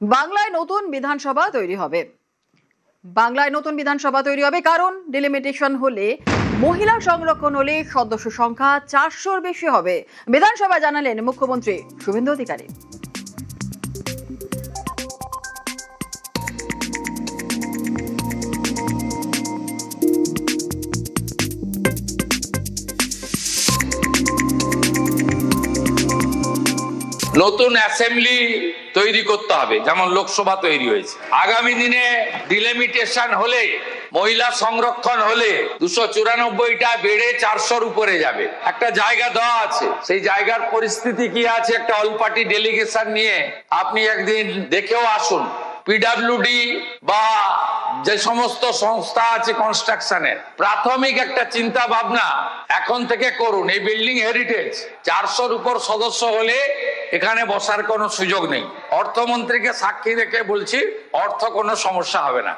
বাংলায় নতুন বিধানসভা তৈরি হবে। কারণ ডিলিমিটেশন হলে, মহিলা সংরক্ষণ হলে সদস্য সংখ্যা 400-র বেশি হবে। বিধানসভায় জানালেন মুখ্যমন্ত্রী শুভেন্দু অধিকারী। নতুন অ্যাসেম্বলি তৈরি করতে হবে, যেমন লোকসভা তৈরি হয়েছে। আগামী দিনে ডিলিমিটেশন হলে, মহিলা সংরক্ষণ হলে 294টা বেড়ে 400-র উপরে যাবে। একটা জায়গা দেওয়া আছে, সেই জায়গার পরিস্থিতি কি আছে একটা অল পার্টি ডেলিগেশন নিয়ে আপনি একদিন দেখেও আসুন। পিডব্লিউডি বা যে সমস্ত সংস্থা আছে কনস্ট্রাকশনের, প্রাথমিক একটা চিন্তা ভাবনা এখন থেকে করুন। এই বিল্ডিং হেরিটেজ, 400-র উপর সদস্য হলে এখানে বসার কোনো সুযোগ নেই। অর্থমন্ত্রীকে সাক্ষী রেখে বলছি, অর্থ কোনো সমস্যা হবে না।